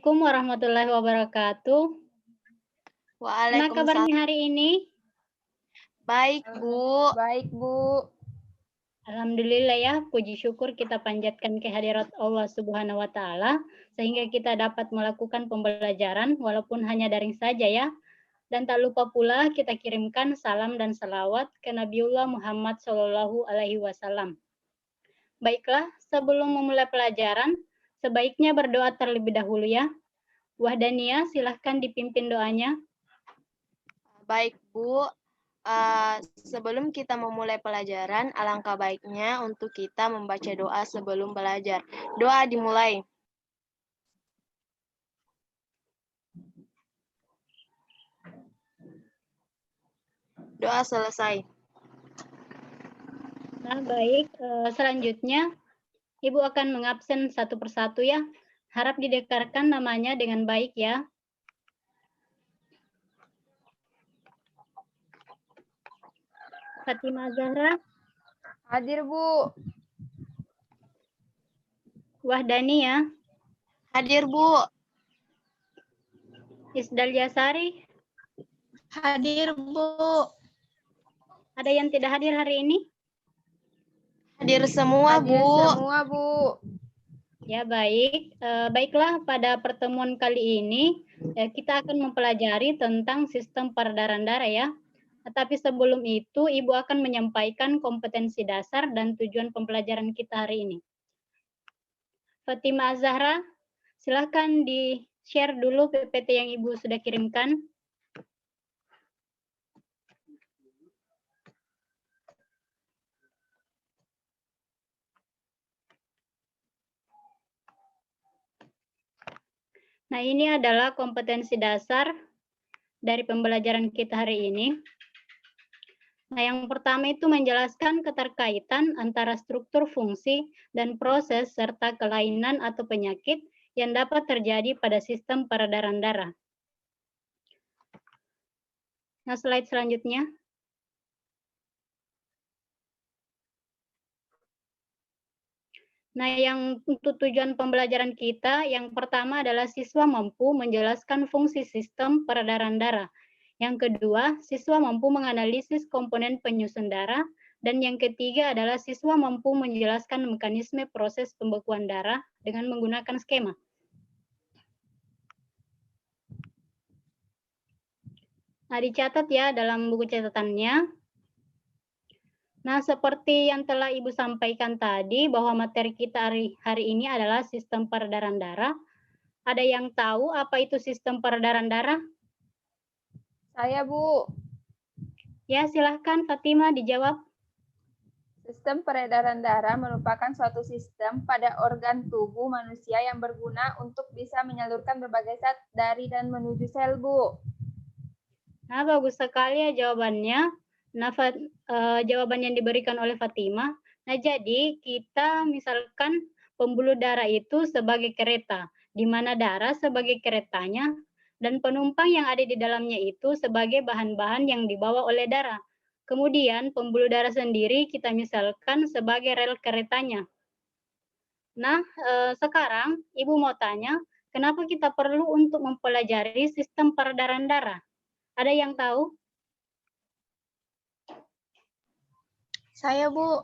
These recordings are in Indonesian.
Assalamualaikum warahmatullahi wabarakatuh. Gimana Waalaikumsalam. kabarnya hari ini? Baik, Bu. Baik, Bu. Alhamdulillah ya, puji syukur kita panjatkan kehadirat Allah Subhanahu wa Ta'ala, sehingga kita dapat melakukan pembelajaran walaupun hanya daring saja ya. Dan tak lupa pula kita kirimkan salam dan salawat ke Nabiullah Muhammad Shallallahu Alaihi Wasallam. Baiklah, sebelum memulai pelajaran, sebaiknya berdoa terlebih dahulu ya. Wahdania, silahkan dipimpin doanya. Baik, Bu. Sebelum kita memulai pelajaran, alangkah baiknya untuk kita membaca doa sebelum belajar. Doa dimulai. Doa selesai. Nah, baik. Selanjutnya, Ibu akan mengabsen satu persatu ya. Harap didengarkan namanya dengan baik ya. Fatimah Zahra. Hadir, Bu. Wahdania. Hadir, Bu. Isdal Yasari. Hadir, Bu. Ada yang tidak hadir hari ini? Hadir semua, Hadir Bu. semua, Bu. Ya, baik. Baiklah, pada pertemuan kali ini kita akan mempelajari tentang sistem peredaran darah ya. Tapi sebelum itu, Ibu akan menyampaikan kompetensi dasar dan tujuan pembelajaran kita hari ini. Fatimah Zahra, silahkan di-share dulu PPT yang Ibu sudah kirimkan. Nah, ini adalah kompetensi dasar dari pembelajaran kita hari ini. Nah, yang pertama itu menjelaskan keterkaitan antara struktur fungsi dan proses serta kelainan atau penyakit yang dapat terjadi pada sistem peredaran darah. Nah, slide selanjutnya. Nah, yang untuk tujuan pembelajaran kita, yang pertama adalah siswa mampu menjelaskan fungsi sistem peredaran darah. Yang kedua, siswa mampu menganalisis komponen penyusun darah. Dan yang ketiga adalah siswa mampu menjelaskan mekanisme proses pembekuan darah dengan menggunakan skema. Nah, dicatat ya dalam buku catatannya. Nah, seperti yang telah Ibu sampaikan tadi, bahwa materi kita hari ini adalah sistem peredaran darah. Ada yang tahu apa itu sistem peredaran darah? Saya, Bu. Ya, silahkan Fatimah dijawab. Sistem peredaran darah merupakan suatu sistem pada organ tubuh manusia yang berguna untuk bisa menyalurkan berbagai zat dari dan menuju sel, Bu. Nah, bagus sekali ya jawabannya. Nah, jawaban yang diberikan oleh Fatimah. Nah, jadi kita misalkan pembuluh darah itu sebagai kereta, di mana darah sebagai keretanya, dan penumpang yang ada di dalamnya itu sebagai bahan-bahan yang dibawa oleh darah. Kemudian pembuluh darah sendiri kita misalkan sebagai rel keretanya. Nah, sekarang Ibu mau tanya, kenapa kita perlu untuk mempelajari sistem peredaran darah? Ada yang tahu? Saya, Bu.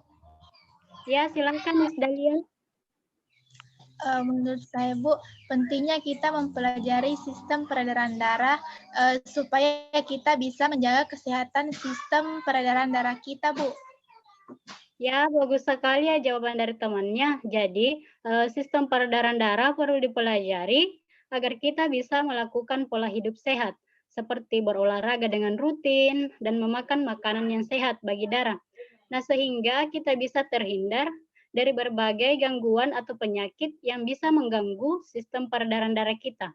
Ya, silahkan Miss Dahlia. Menurut saya, Bu, pentingnya kita mempelajari sistem peredaran darah supaya kita bisa menjaga kesehatan sistem peredaran darah kita, Bu. Ya, bagus sekali ya jawaban dari temannya. Jadi, sistem peredaran darah perlu dipelajari agar kita bisa melakukan pola hidup sehat, seperti berolahraga dengan rutin dan memakan makanan yang sehat bagi darah. Nah, sehingga kita bisa terhindar dari berbagai gangguan atau penyakit yang bisa mengganggu sistem peredaran darah kita.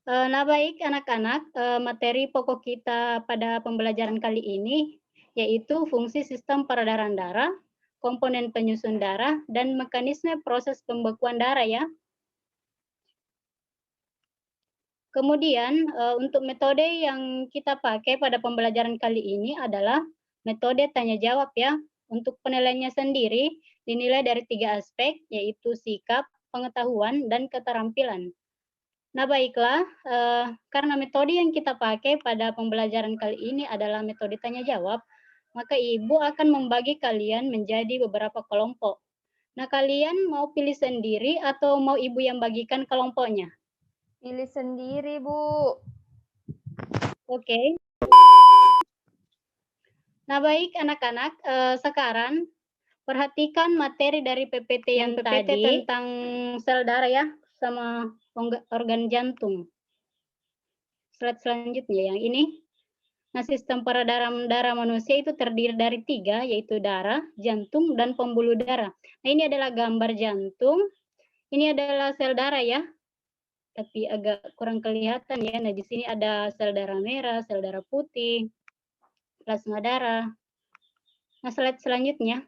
Nah, baik anak-anak, materi pokok kita pada pembelajaran kali ini yaitu fungsi sistem peredaran darah, komponen penyusun darah, dan mekanisme proses pembekuan darah ya. Kemudian untuk metode yang kita pakai pada pembelajaran kali ini adalah metode tanya jawab ya. Untuk penilaiannya sendiri dinilai dari 3 aspek, yaitu sikap, pengetahuan dan keterampilan. Nah, baiklah, karena metode yang kita pakai pada pembelajaran kali ini adalah metode tanya jawab, maka Ibu akan membagi kalian menjadi beberapa kelompok. Nah, kalian mau pilih sendiri atau mau Ibu yang bagikan kelompoknya? Pilih sendiri, Bu. Oke. Nah, baik anak-anak, sekarang perhatikan materi dari PPT yang tadi tentang sel darah ya, sama organ jantung. Slide selanjutnya yang ini. Nah, sistem peredaran darah manusia itu terdiri dari 3, yaitu darah, jantung, dan pembuluh darah. Nah, ini adalah gambar jantung. Ini adalah sel darah ya, tapi agak kurang kelihatan ya. Nah, di sini ada sel darah merah, sel darah putih, plasma darah. Nah, slide selanjutnya.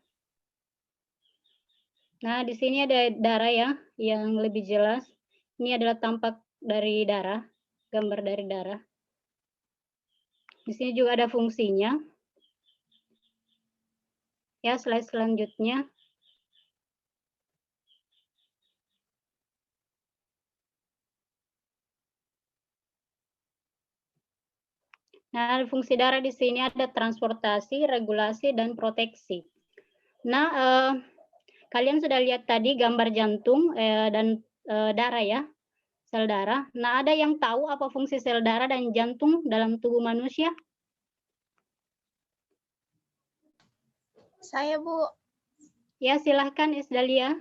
Nah, di sini ada darah ya, yang lebih jelas. Ini adalah tampak dari darah, gambar dari darah. Di sini juga ada fungsinya. Ya, slide selanjutnya. Nah, fungsi darah di sini ada transportasi, regulasi, dan proteksi. Nah, kalian sudah lihat tadi gambar jantung dan darah ya, sel darah. Nah, ada yang tahu apa fungsi sel darah dan jantung dalam tubuh manusia? Saya, Bu. Ya, silahkan Isdalia.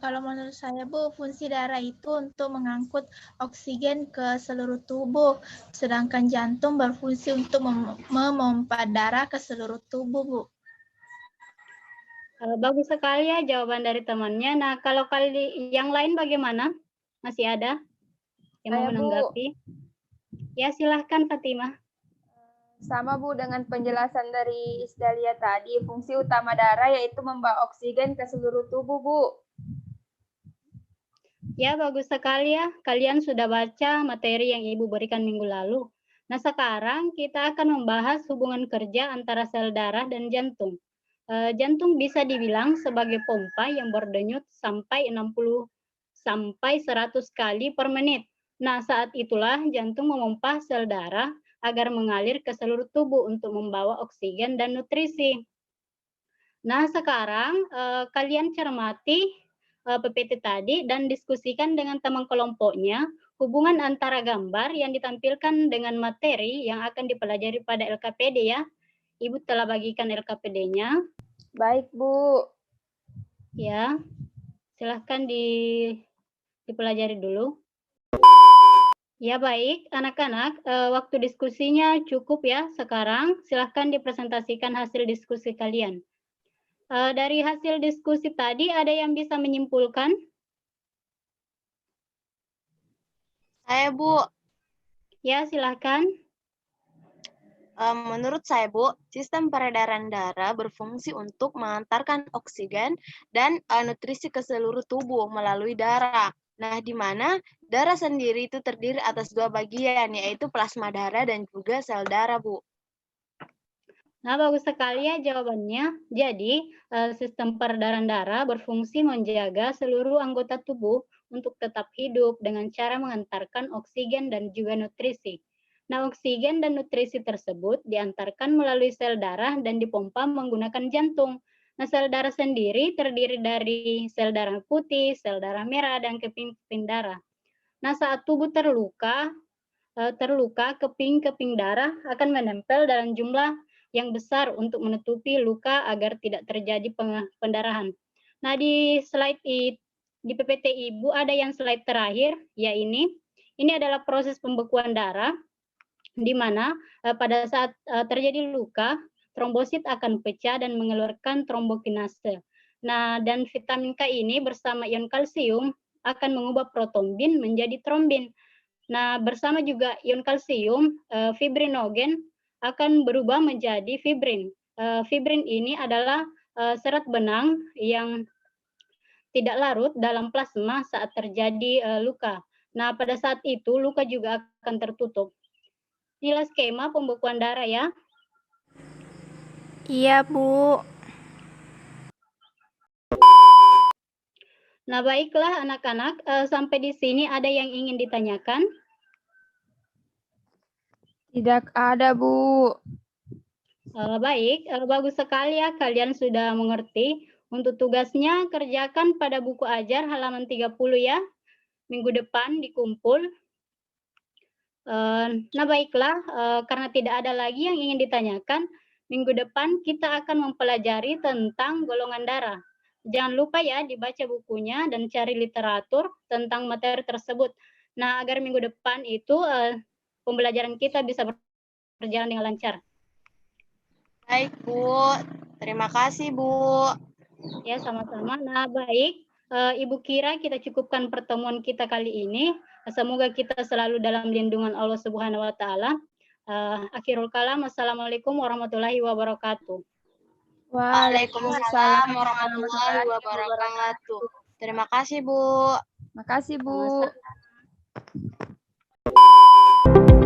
Kalau menurut saya, Bu, fungsi darah itu untuk mengangkut oksigen ke seluruh tubuh, sedangkan jantung berfungsi untuk memompa darah ke seluruh tubuh, Bu. Bagus sekali ya jawaban dari temannya. Nah, kalau yang lain bagaimana? Masih ada yang mau Saya, Bu. menanggapi? Ya, silahkan Fatimah. Sama, Bu, dengan penjelasan dari Isdalia tadi, fungsi utama darah yaitu membawa oksigen ke seluruh tubuh, Bu. Ya, bagus sekali ya. Kalian sudah baca materi yang Ibu berikan minggu lalu. Nah, sekarang kita akan membahas hubungan kerja antara sel darah dan jantung. Jantung bisa dibilang sebagai pompa yang berdenyut sampai 60 sampai 100 kali per menit. Nah, saat itulah jantung memompa sel darah agar mengalir ke seluruh tubuh untuk membawa oksigen dan nutrisi. Nah, sekarang kalian cermati PPT tadi dan diskusikan dengan teman kelompoknya hubungan antara gambar yang ditampilkan dengan materi yang akan dipelajari pada LKPD ya. Ibu telah bagikan LKPD-nya. Baik, Bu. Ya, silahkan dipelajari dulu. Ya, baik anak-anak, waktu diskusinya cukup ya sekarang. Silahkan dipresentasikan hasil diskusi kalian. Dari hasil diskusi tadi ada yang bisa menyimpulkan? Saya, Bu. Ya, silahkan. Menurut saya, Bu, sistem peredaran darah berfungsi untuk mengantarkan oksigen dan nutrisi ke seluruh tubuh melalui darah. Nah, di mana darah sendiri itu terdiri atas 2 bagian, yaitu plasma darah dan juga sel darah, Bu. Nah, bagus sekali ya jawabannya. Jadi, sistem peredaran darah berfungsi menjaga seluruh anggota tubuh untuk tetap hidup dengan cara mengantarkan oksigen dan juga nutrisi. Nah, oksigen dan nutrisi tersebut diantarkan melalui sel darah dan dipompa menggunakan jantung. Nah, sel darah sendiri terdiri dari sel darah putih, sel darah merah, dan keping-keping darah. Nah, saat tubuh terluka, keping-keping darah akan menempel dalam jumlah yang besar untuk menutupi luka agar tidak terjadi pendarahan. Nah, di PPT Ibu ada yang slide terakhir, ya ini. Ini adalah proses pembekuan darah, di mana pada saat terjadi luka, trombosit akan pecah dan mengeluarkan trombokinase. Nah, dan vitamin K ini bersama ion kalsium akan mengubah protombin menjadi trombin. Nah, bersama juga ion kalsium, fibrinogen akan berubah menjadi fibrin. Fibrin ini adalah serat benang yang tidak larut dalam plasma saat terjadi luka. Nah, pada saat itu luka juga akan tertutup. Inilah skema pembekuan darah ya. Iya, Bu. Nah, baiklah anak-anak, sampai di sini ada yang ingin ditanyakan? Tidak ada, Bu. Baik, bagus sekali ya kalian sudah mengerti. Untuk tugasnya kerjakan pada buku ajar halaman 30 ya. Minggu depan dikumpul. Nah, baiklah, karena tidak ada lagi yang ingin ditanyakan, minggu depan kita akan mempelajari tentang golongan darah. Jangan lupa ya dibaca bukunya dan cari literatur tentang materi tersebut. Nah, agar minggu depan itu pembelajaran kita bisa berjalan dengan lancar. Baik, Bu. Terima kasih, Bu. Ya, sama-sama. Nah, baik. Ibu kira kita cukupkan pertemuan kita kali ini. Semoga kita selalu dalam lindungan Allah Subhanahu wa taala. Akhirul kalam. Assalamualaikum warahmatullahi wabarakatuh. Waalaikumsalam warahmatullahi wabarakatuh. Terima kasih, Bu. Makasih, Bu. Sama-sama.